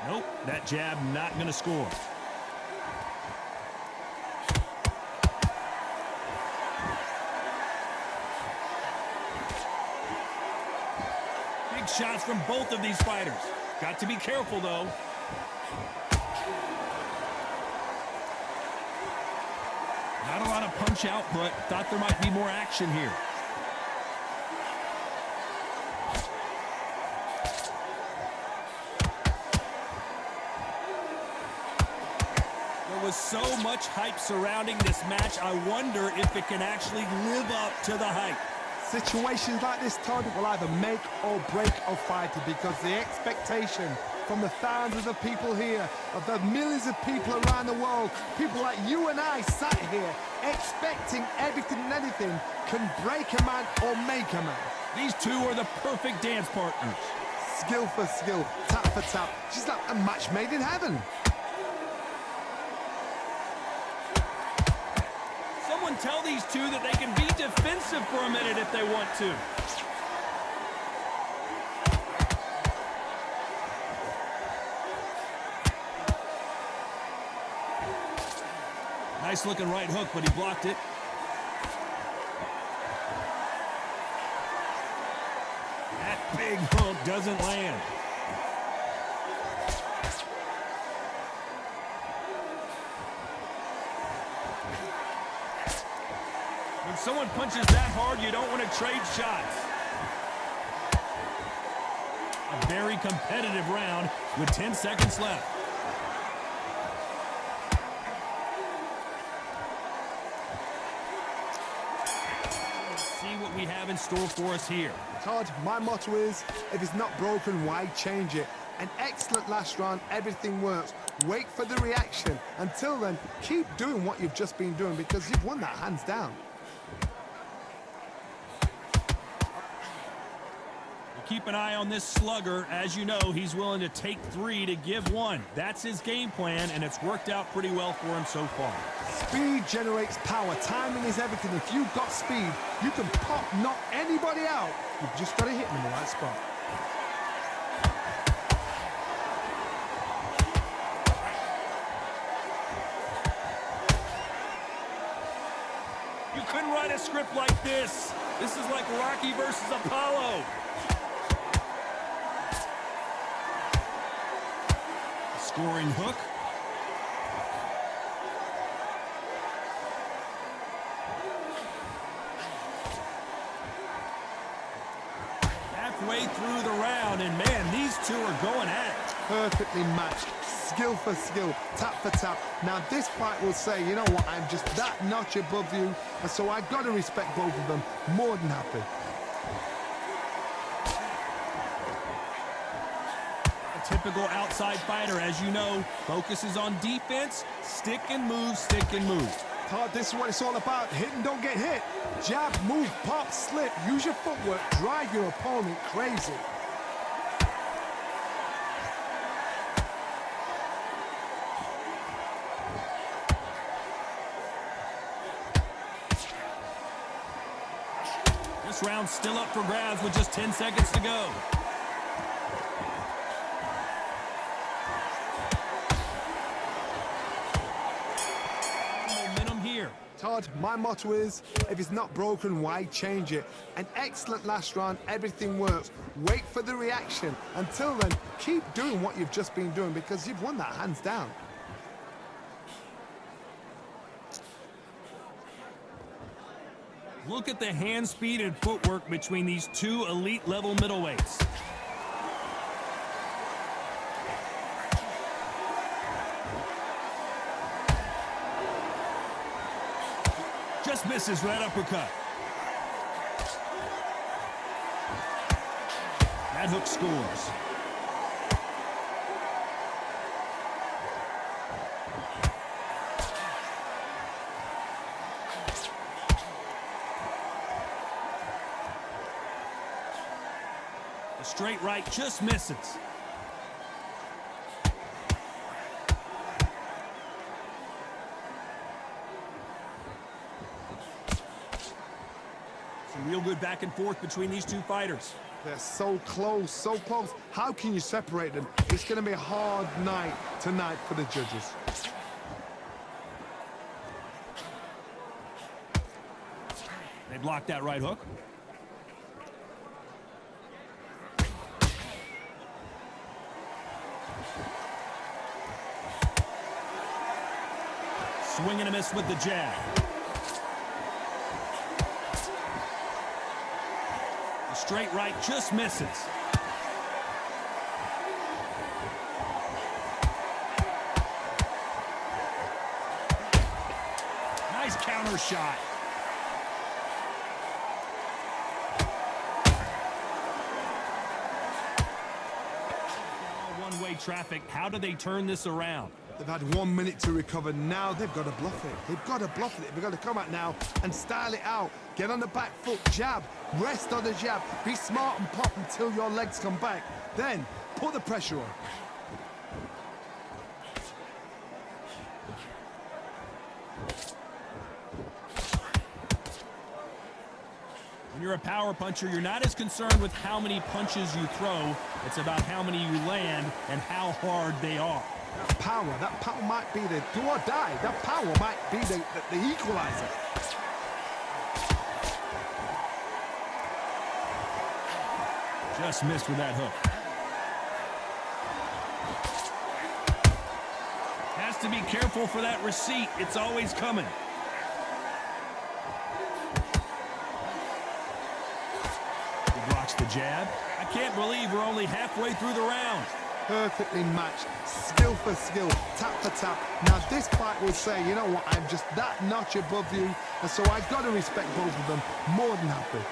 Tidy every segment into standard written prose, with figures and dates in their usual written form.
Nope, that jab not going to score. Big shots from both of these fighters. Got to be careful, though. Not a lot of punch output. Thought there might be more action here. There was so much hype surrounding this match. I wonder if it can actually live up to the hype. Situations like this, Todd, will either make or break a fighter because the expectation from the thousands of people here, of the millions of people around the world, people like you and I sat here expecting everything and anything, can break a man or make a man. These two are the perfect dance partners. Skill for skill, tap for tap. She's like a match made in heaven. Someone tell these two that they can be defensive for a minute if they want to. Nice looking right hook, but he blocked it. That big hook doesn't land. When someone punches that hard, you don't want to trade shots. A very competitive round with 10 seconds left. What we have in store for us here. Todd, my motto is, if it's not broken, why change it? An excellent last round, everything works. Wait for the reaction. Until then, keep doing what you've just been doing because you've won that hands down. Keep an eye on this slugger. As you know, he's willing to take 3 to give 1. That's his game plan, and it's worked out pretty well for him so far. Speed generates power. Timing is everything. If you've got speed, you can pop, knock anybody out. You've just got to hit them in the right spot. You couldn't write a script like this. This is like Rocky versus Apollo. Scoring hook. Halfway through the round, and man, these two are going at it. Perfectly matched. Skill for skill, tap for tap. Now this fight will say, you know what, I'm just that notch above you, and so I've got to respect both of them. More than happy. Typical outside fighter, as you know, focuses on defense, stick and move, stick and move. Todd, this is what it's all about. Hit and don't get hit. Jab, move, pop, slip. Use your footwork. Drive your opponent crazy. This round's still up for grabs with just 10 seconds to go. Todd, my motto is, if it's not broken, why change it? An excellent last round, everything works. Wait for the reaction. Until then, keep doing what you've just been doing because you've won that hands down. Look at the hand speed and footwork between these two elite level middleweights. Just misses right uppercut. That hook scores. The straight right just misses. Real good back and forth between these two fighters. They're so close, so close. How can you separate them? It's going to be a hard night tonight for the judges. They blocked that right hook. Swing and a miss with the jab. The straight right just misses. Nice counter shot. One-way traffic. How do they turn this around? They've had 1 minute to recover. Now they've got to bluff it. They've got to bluff it. They've got to come out now and style it out. Get on the back foot, jab, rest on the jab. Be smart and pop until your legs come back. Then put the pressure on. When you're a power puncher, you're not as concerned with how many punches you throw. It's about how many you land and how hard they are. That power might be the do or die. That power might be the equalizer. Just missed with that hook. Has to be careful for that receipt. It's always coming. He blocks the jab. I can't believe we're only halfway through the round. Perfectly matched, skill for skill, tap for tap. Now this fight will say, you know what, I'm just that notch above you, and so I've got to respect both of them more than happy.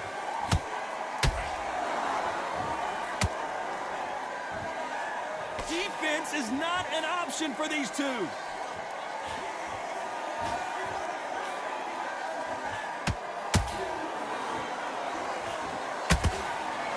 Defense is not an option for these two.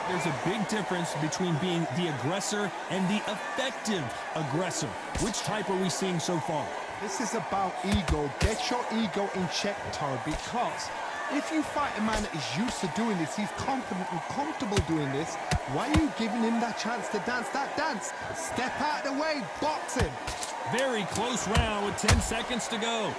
There's a big difference between being the aggressor and the effective aggressor. Which type are we seeing so far? This is about ego. Get your ego in check, Todd, because if you fight a man that is used to doing this, he's confident and comfortable doing this, why are you giving him that chance to dance that dance? Step out of the way, box him. Very close round with 10 seconds to go.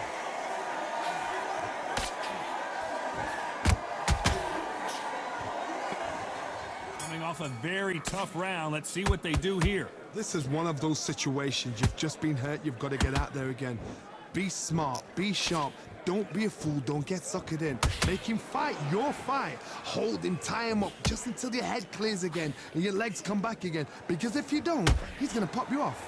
Off a very tough round. Let's see what they do here. This is one of those situations. You've just been hurt. You've got to get out there again. Be smart. Be sharp. Don't be a fool. Don't get suckered in. Make him fight your fight. Hold him. Tie him up just until your head clears again and your legs come back again. Because if you don't, he's going to pop you off.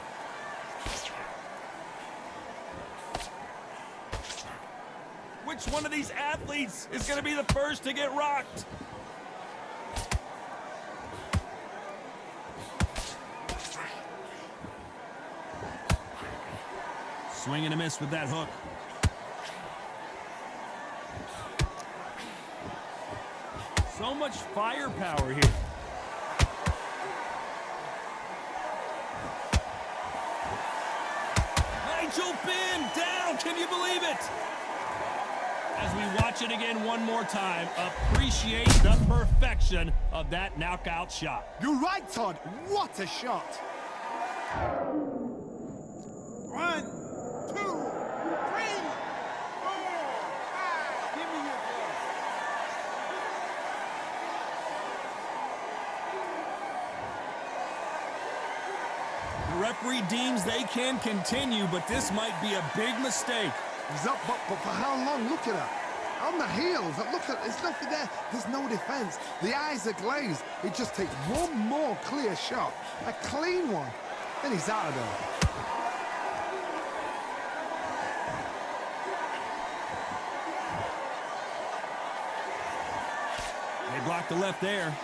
Which one of these athletes is going to be the first to get rocked? Swing and a miss with that hook. So much firepower here. Nigel BENN down. Can you believe it? As we watch it again one more time, appreciate the perfection of that knockout shot. You're right, Todd. What a shot. 1, 2, 3, 4, 5. Give me your ball. The referee deems they can continue, but this might be a big mistake. He's up, but for how long? Look at her. On the heels. Look at, there's nothing there. There's no defense. The eyes are glazed. It just takes one more clear shot. A clean one. Then he's out of there. They blocked the left there.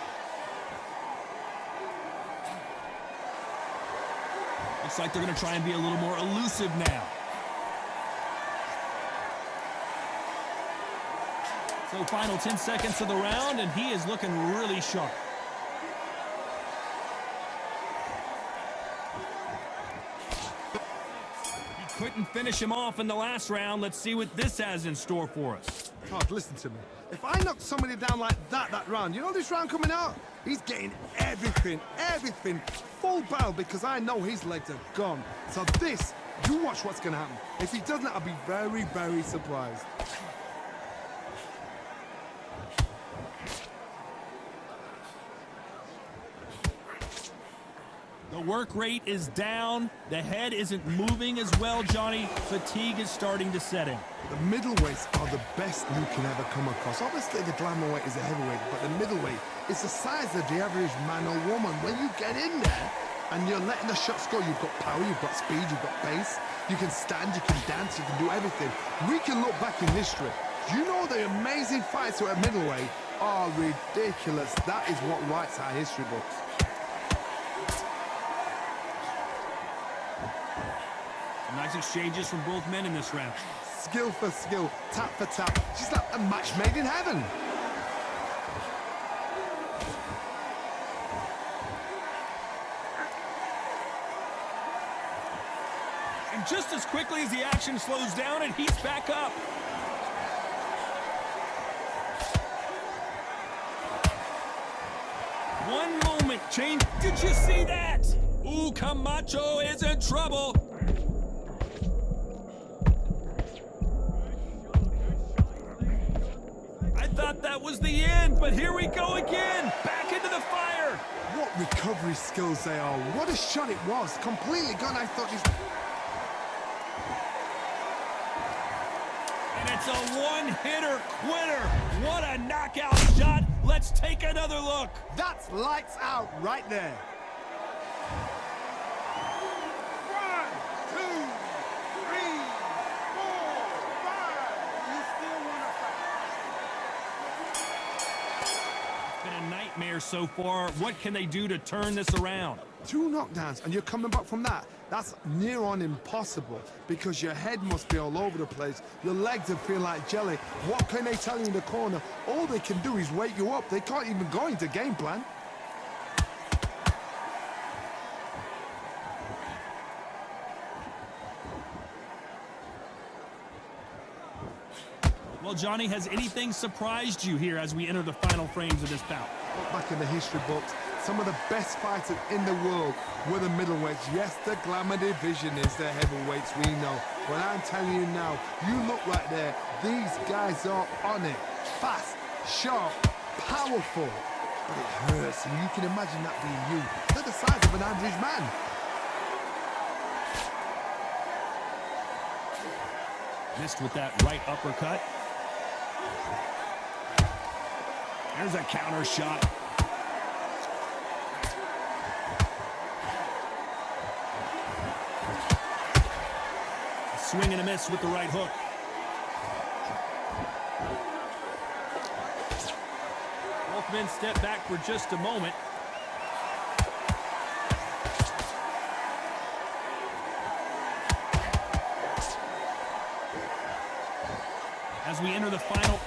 Looks like they're going to try and be a little more elusive now. So final 10 seconds of the round, and he is looking really sharp. He couldn't finish him off in the last round. Let's see what this has in store for us. Todd, listen to me. If I knock somebody down like that round, you know this round coming out? He's getting everything, full barrel, because I know his legs are gone. So this, you watch what's going to happen. If he doesn't, I'll be very, very surprised. The work rate is down. The head isn't moving as well, Johnny. Fatigue is starting to set in. The middleweights are the best you can ever come across. Obviously, the glamour weight is a heavyweight, but the middleweight is the size of the average man or woman. When you get in there and you're letting the shots go, you've got power, you've got speed, you've got pace. You can stand, you can dance, you can do everything. We can look back in history. Do you know the amazing fights at middleweight are ridiculous? That is what writes our history books. Nice exchanges from both men in this round. Skill for skill, tap for tap. Just like a match made in heaven. And just as quickly as the action slows down, it heats back up. One moment change. Did you see that? Ooh, Camacho is in trouble. Thought that was the end, but here we go again. Back into the fire. What recovery skills they are. What a shot it was. Completely gone. I thought this... And it's a one-hitter quitter. What a knockout shot. Let's take another look. That's lights out right there. 1, 2, 3, 4, 5. You still want to fight? Been a nightmare so far. What can they do to turn this around? 2 knockdowns and you're coming back from that. That's near on impossible because your head must be all over the place. Your legs are feeling like jelly. What can they tell you in the corner? All they can do is wake you up. They can't even go into game plan. Well, Johnny, has anything surprised you here as we enter the final frames of this bout? Look back in the history books. Some of the best fighters in the world were the middleweights. Yes, the glamour division is the heavyweights, we know. But I'm telling you now, you look right there, these guys are on it. Fast, sharp, powerful. But it hurts, and you can imagine that being you. They're the size of an average man. Missed with that right uppercut. There's a counter shot. A swing and a miss with the right hook. Both men step back for just a moment. As we enter the final.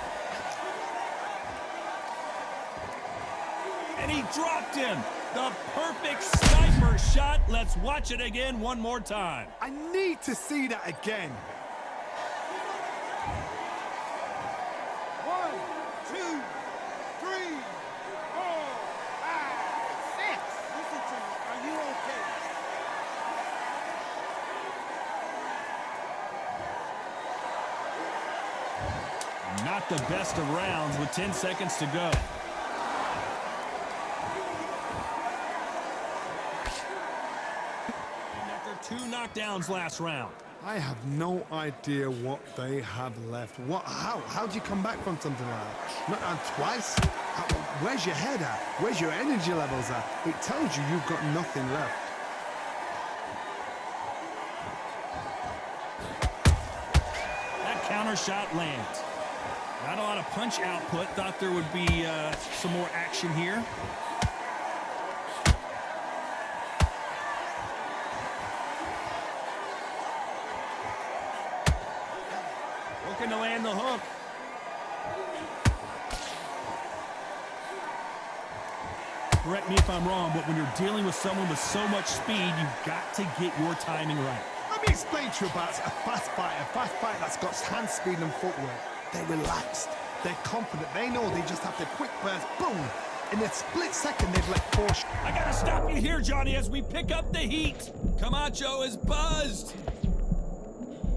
And he dropped him. The perfect sniper shot. Let's watch it again one more time. I need to see that again. 1, 2, 3, 4, 5, 6. Listen to me. Are you okay? Not the best of rounds with 10 seconds to go. And after 2 knockdowns last round. I have no idea what they have left. How do you come back from something like that? Not twice? Where's your head at? Where's your energy levels at? It tells you you've got nothing left. That counter shot lands. Not a lot of punch output. Thought there would be some more action here. Looking to land the hook. Correct me if I'm wrong, but when you're dealing with someone with so much speed, you've got to get your timing right. Let me explain to you about a fast fighter that's got hand speed and footwork. They're relaxed. They're confident. They know they just have to quick burst. Boom. In a split second, they've let four. I gotta stop you here, Johnny, as we pick up the heat. Camacho is buzzed.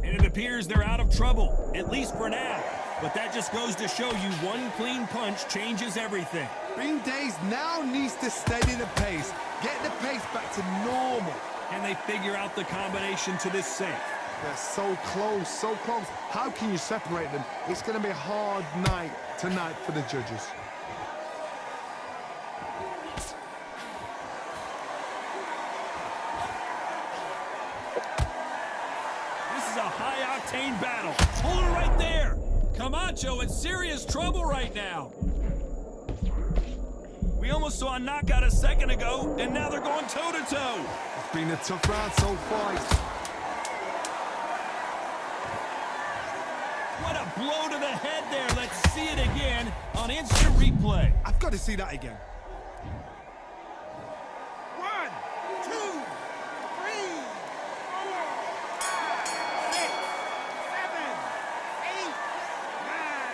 And it appears they're out of trouble, at least for now. But that just goes to show you one clean punch changes everything. Green Days now needs to steady the pace. Get the pace back to normal. And they figure out the combination to this safe. They're so close, so close. How can you separate them? It's going to be a hard night tonight for the judges. This is a high-octane battle. Hold it right there. Camacho in serious trouble right now. We almost saw a knockout a second ago, and now they're going toe-to-toe. It's been a tough round so far. What a blow to the head there. Let's see it again on instant replay. I've got to see that again. 1, 2, 3, 4, 5, 6, 7, 8, 9.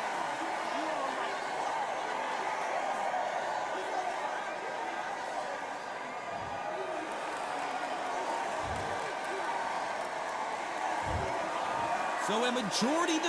So a majority...